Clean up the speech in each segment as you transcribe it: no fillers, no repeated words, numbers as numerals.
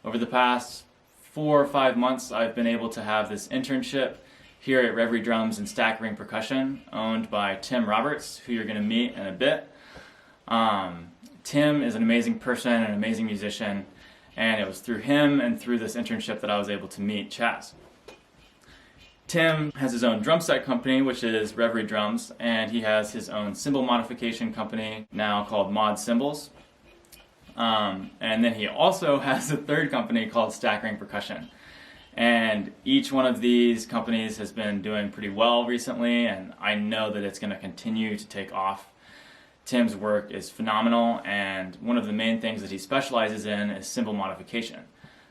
over the past 4 or 5 months, I've been able to have this internship here at Reverie Drums and StackRing Percussion, owned by Tim Roberts, who you're going to meet in a bit. Tim is an amazing person, an amazing musician, and it was through him and through this internship that I was able to meet Chaz. Tim has his own drum set company, which is Reverie Drums, and he has his own cymbal modification company now called Mod Cymbals. And then he also has a third company called StackRing Percussion. And each one of these companies has been doing pretty well recently, and I know that it's going to continue to take off. Tim's work is phenomenal, and one of the main things that he specializes in is cymbal modification.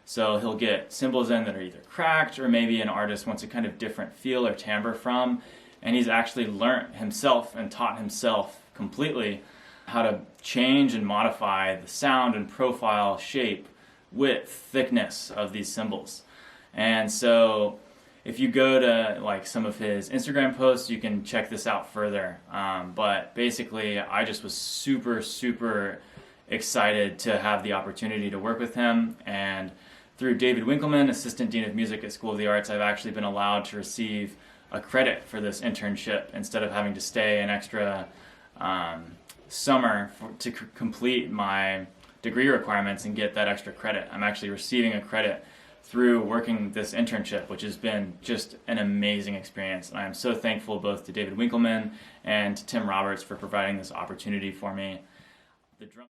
So he'll get cymbals in that are either cracked or maybe an artist wants a kind of different feel or timbre from, and he's actually learned himself and taught himself completely how to change and modify the sound and profile, shape, width, thickness of these cymbals. And so if you go to like some of his Instagram posts, you can check this out further. But basically, I just was super excited to have the opportunity to work with him. And through David Winkleman, Assistant Dean of Music at School of the Arts, I've actually been allowed to receive a credit for this internship instead of having to stay an extra summer to complete my degree requirements and get that extra credit. I'm actually receiving a credit through working this internship, which has been just an amazing experience. And I am so thankful both to David Winkleman and to Tim Roberts for providing this opportunity for me. The drum.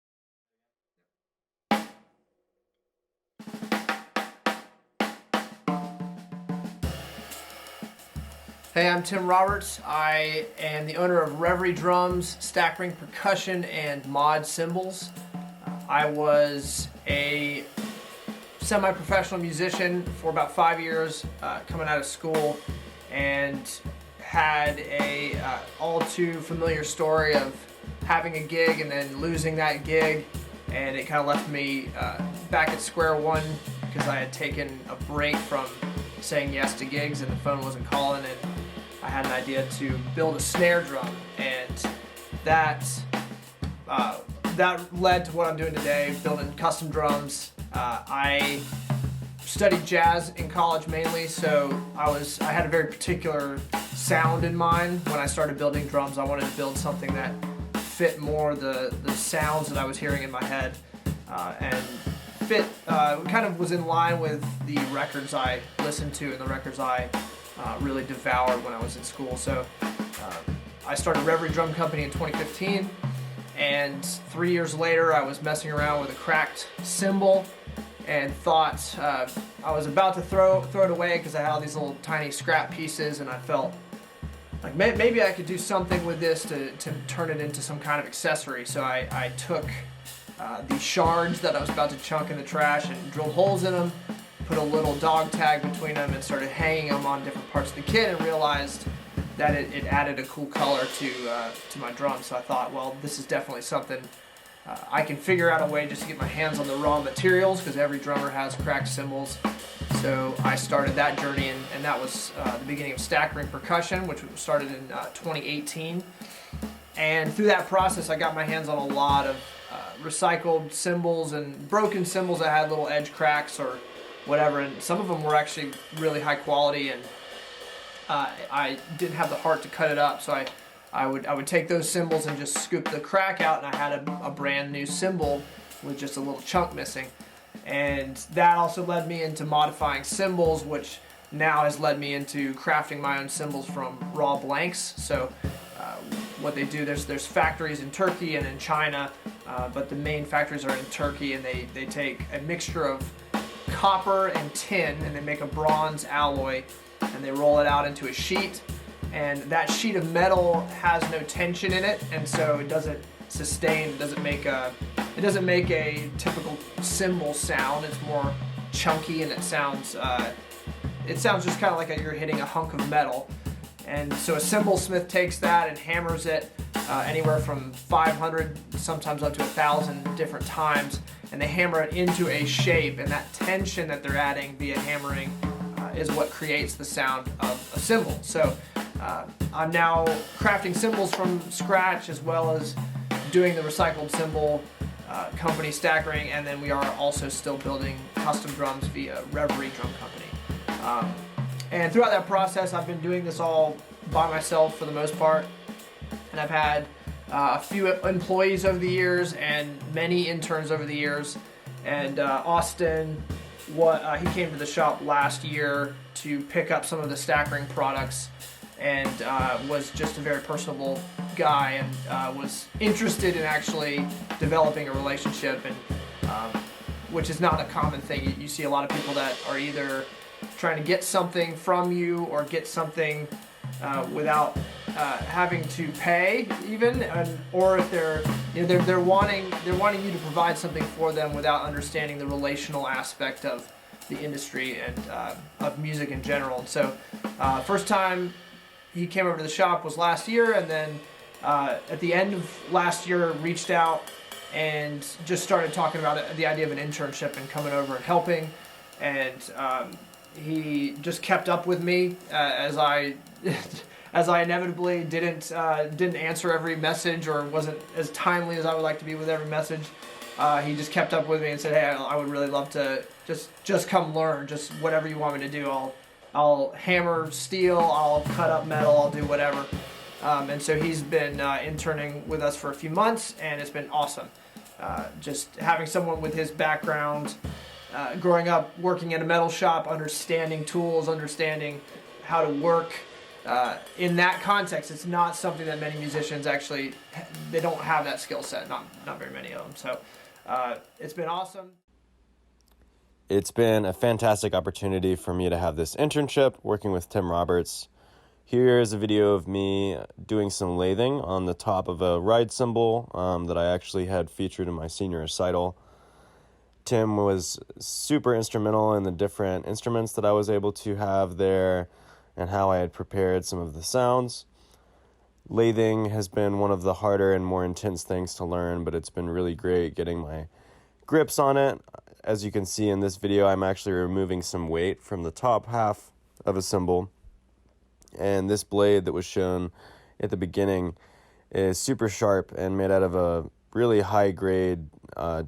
Hey, I'm Tim Roberts. I am the owner of Reverie Drums, StackRing Percussion, and Mod Cymbals. I was a semi-professional musician for about 5 years coming out of school, and had a all too familiar story of having a gig and then losing that gig, and it kind of left me back at square one because I had taken a break from saying yes to gigs and the phone wasn't calling, and I had an idea to build a snare drum, and that led to what I'm doing today, building custom drums. I studied jazz in college mainly, so I had a very particular sound in mind when I started building drums. I wanted to build something that fit more the sounds that I was hearing in my head, and kind of was in line with the records I listened to and the records I really devoured when I was in school. So I started Reverie Drum Company in 2015, and 3 years later I was messing around with a cracked cymbal and thought I was about to throw it away because I had all these little tiny scrap pieces, and I felt like maybe I could do something with this to turn it into some kind of accessory. So I took these shards that I was about to chunk in the trash and drilled holes in them, put a little dog tag between them, and started hanging them on different parts of the kit, and realized that it added a cool color to my drum. So I thought, well, this is definitely something I can figure out a way just to get my hands on the raw materials, because every drummer has cracked cymbals. So I started that journey, and that was the beginning of StackRing Percussion, which started in 2018. And through that process, I got my hands on a lot of recycled cymbals and broken cymbals that had little edge cracks or whatever, and some of them were actually really high quality, and I didn't have the heart to cut it up, so I would take those cymbals and just scoop the crack out, and I had a brand new cymbal with just a little chunk missing. And that also led me into modifying cymbals, which now has led me into crafting my own cymbals from raw blanks. So what they do, there's factories in Turkey and in China, but the main factories are in Turkey, and they take a mixture of copper and tin, and they make a bronze alloy, and they roll it out into a sheet, and that sheet of metal has no tension in it, and so it doesn't sustain, it doesn't make a typical cymbal sound. It's more chunky, and it sounds just kind of like you're hitting a hunk of metal. And so a cymbal smith takes that and hammers it anywhere from 500, sometimes up to 1,000 different times, and they hammer it into a shape, and that tension that they're adding via hammering is what creates the sound of a cymbal. So I'm now crafting cymbals from scratch, as well as doing the recycled cymbal company StackRing, and then we are also still building custom drums via Reverie Drum Company. And throughout that process, I've been doing this all by myself for the most part, and I've had a few employees over the years and many interns over the years. And Austin, he came to the shop last year to pick up some of the StackRing products, and was just a very personable guy, and was interested in actually developing a relationship, and which is not a common thing. You see a lot of people that are either trying to get something from you or get something without having to pay even, or if they're wanting you to provide something for them without understanding the relational aspect of the industry and of music in general. And so first time he came over to the shop was last year, and then at the end of last year reached out and just started talking about the idea of an internship and coming over and helping. And he just kept up with me as I inevitably didn't answer every message, or wasn't as timely as I would like to be with every message. He just kept up with me and said, "Hey, I would really love to just come learn. Just whatever you want me to do. I'll hammer steel. I'll cut up metal. I'll do whatever." And so he's been interning with us for a few months, and it's been awesome. Just having someone with his background, growing up working in a metal shop, understanding tools, understanding how to work. In that context, it's not something that many musicians actually, they don't have that skill set, not very many of them. So it's been awesome. It's been a fantastic opportunity for me to have this internship working with Tim Roberts. Here is a video of me doing some lathing on the top of a ride cymbal that I actually had featured in my senior recital. Tim was super instrumental in the different instruments that I was able to have there and how I had prepared some of the sounds. Lathing has been one of the harder and more intense things to learn, but it's been really great getting my grips on it. As you can see in this video, I'm actually removing some weight from the top half of a cymbal. And this blade that was shown at the beginning is super sharp and made out of a really high-grade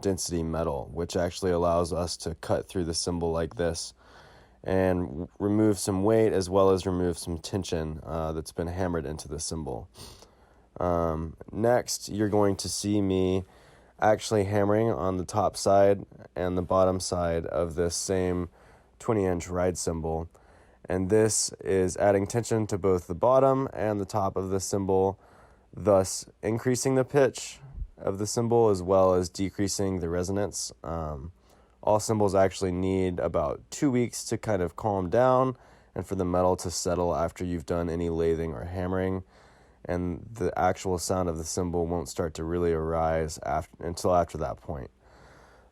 density metal, which actually allows us to cut through the cymbal like this and remove some weight as well as remove some tension that's been hammered into the cymbal. Next, you're going to see me actually hammering on the top side and the bottom side of this same 20-inch ride cymbal. And this is adding tension to both the bottom and the top of the cymbal, thus increasing the pitch of the cymbal as well as decreasing the resonance. All cymbals actually need about 2 weeks to kind of calm down and for the metal to settle after you've done any lathing or hammering, and the actual sound of the cymbal won't start to really arise until after that point.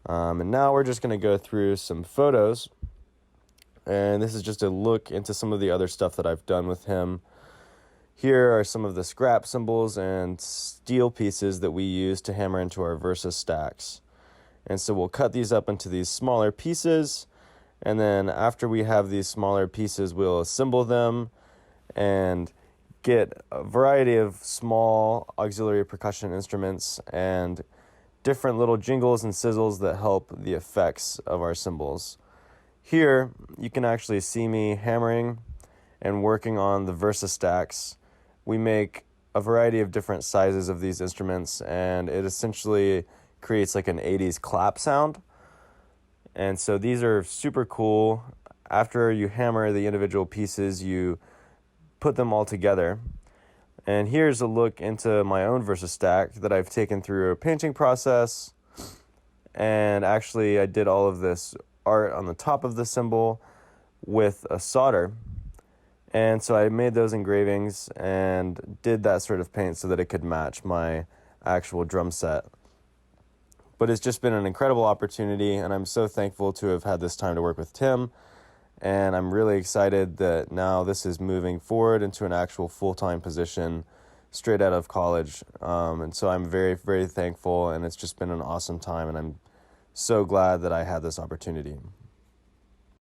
And now we're just going to go through some photos, and this is just a look into some of the other stuff that I've done with him. Here are some of the scrap cymbals and steel pieces that we use to hammer into our Versa stacks. And so we'll cut these up into these smaller pieces, and then after we have these smaller pieces, we'll assemble them and get a variety of small auxiliary percussion instruments and different little jingles and sizzles that help the effects of our cymbals. Here, you can actually see me hammering and working on the Versa stacks. We make a variety of different sizes of these instruments, and it essentially creates like an 80s clap sound. And so these are super cool. After you hammer the individual pieces, you put them all together. And here's a look into my own Versa stack that I've taken through a painting process. And actually, I did all of this art on the top of the cymbal with a solder. And so I made those engravings and did that sort of paint so that it could match my actual drum set. But it's just been an incredible opportunity, and I'm so thankful to have had this time to work with Tim. And I'm really excited that now this is moving forward into an actual full-time position straight out of college. And so I'm very, very thankful, and it's just been an awesome time, and I'm so glad that I had this opportunity.